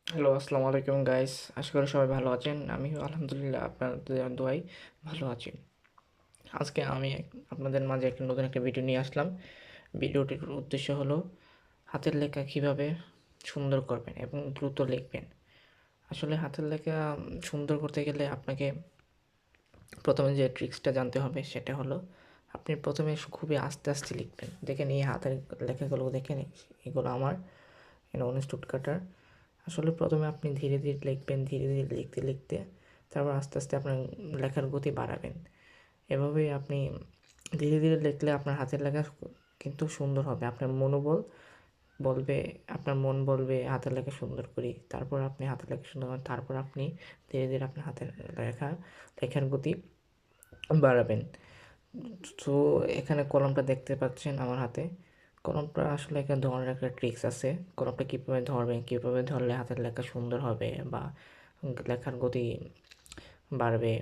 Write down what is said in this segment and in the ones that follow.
Hello, আসসালামু আলাইকুম guys. আশা করি সবাই ভালো আছেন। আমিও আলহামদুলিল্লাহ আপনাদের দোয়ায় ভালো আছি। আজকে আমি আপনাদের মাঝে নতুন একটা ভিডিও নিয়ে আসলাম। ভিডিওটির উদ্দেশ্য হলো হাতের লেখা কীভাবে সুন্দর করবেন এবং দ্রুত লিখবেন। আসলে হাতের লেখা সুন্দর করতে গেলে আপনাকে প্রথমে যে ট্রিক্সটা জানতে হবে সেটা হলো আপনি প্রথমে খুবই আস্তে আস্তে লিখবেন। দেখেন এই হাতের লেখাগুলো দেখেন, এগুলো আমার অন স্টুটগার্টার। আসলে প্রথমে আপনি ধীরে ধীরে লিখবেন, ধীরে ধীরে লিখতে লিখতে তারপর আস্তে আস্তে আপনার লেখার গতি বাড়াবেন। এভাবেই আপনি ধীরে ধীরে লিখলে আপনার হাতের লেখা কিন্তু সুন্দর হবে। আপনার মনোবল বলবে, আপনার মন বলবে হাতের লেখা সুন্দর করি, তারপর আপনি হাতের লেখা সুন্দর করেন, তারপর আপনি ধীরে ধীরে আপনার হাতের লেখার গতি বাড়াবেন। তো এখানে কলমটা দেখতে পাচ্ছেন আমার হাতে। কলমটা আসলে একটা ধরনের একটা ট্রিক্স আছে। কলমটা কীভাবে ধরবেন, কীভাবে ধরলে হাতের লেখা সুন্দর হবে বা লেখার গতি বাড়বে,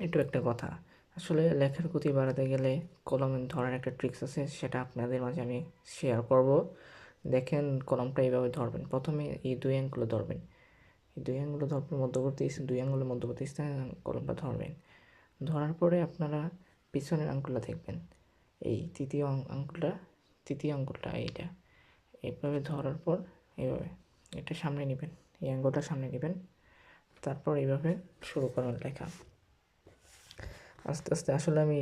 এটাও একটা কথা। আসলে লেখার গতি বাড়াতে গেলে কলমের ধরার একটা ট্রিক্স আছে, সেটা আপনাদের মাঝে আমি শেয়ার করব। দেখেন, কলমটা এইভাবে ধরবেন। প্রথমে এই দুই আঙ্গুলে ধরবেন, এই দুই আঙ্গুলে ধরবেন, মধ্যবর্তী দুই আঙ্গুলের মধ্যবর্তী স্থানে কলমটা ধরবেন। ধরার পরে আপনারা পিছনের আঙ্গুলটা দেখবেন, এই তৃতীয় আঙ্গুলটা এইটা এইভাবে ধরার পর এইভাবে এটা সামনে নেবেন, এই আঙ্গুলটা সামনে নেবেন, তারপর এইভাবে শুরু করেন লেখা। আস্তে আস্তে আসলে আমি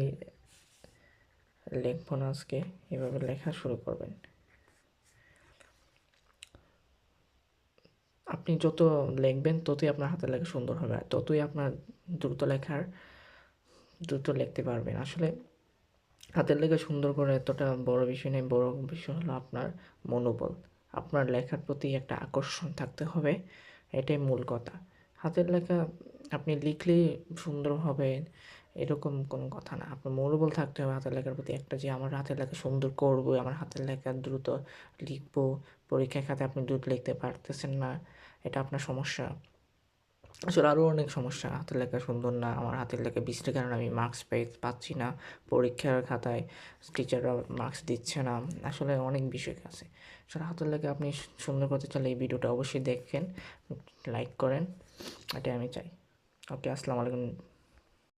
লিখব না আজকে, এভাবে লেখা শুরু করবেন। আপনি যত লিখবেন ততই আপনার হাতের লেখা সুন্দর হবে, আর ততই আপনার দ্রুত লিখতে পারবেন। আসলে হাতের লেখা সুন্দর করে এতটা বড় বিষয় নেই, বড় বিষয় হলো আপনার মনোবল। আপনার লেখার প্রতি একটা আকর্ষণ থাকতে হবে, এটাই মূল কথা। হাতের লেখা আপনি লিখলেই সুন্দর হবে এরকম কোনো কথা না। আপনার মনোবল থাকতে হবে হাতের লেখার প্রতি একটা, যে আমার হাতের লেখা সুন্দর করবো, আমার হাতের লেখা দ্রুত লিখবো। পরীক্ষার খাতে আপনি দ্রুত লিখতে পারতেছেন না, এটা আপনার সমস্যা। আসলে আরও অনেক সমস্যা, হাতের লেখা সুন্দর না, আমার হাতের লেখা বৃষ্টির কারণে আমি মার্কস পাচ্ছি না, পরীক্ষার খাতায় টিচাররা মার্কস দিচ্ছে না। আসলে অনেক বিষয় আছে। আসলে হাতের লেখা আপনি সুন্দর করতে চাইলে এই ভিডিওটা অবশ্যই দেখেন, লাইক করেন, এটাই আমি চাই। ওকে, আসসালামু আলাইকুম।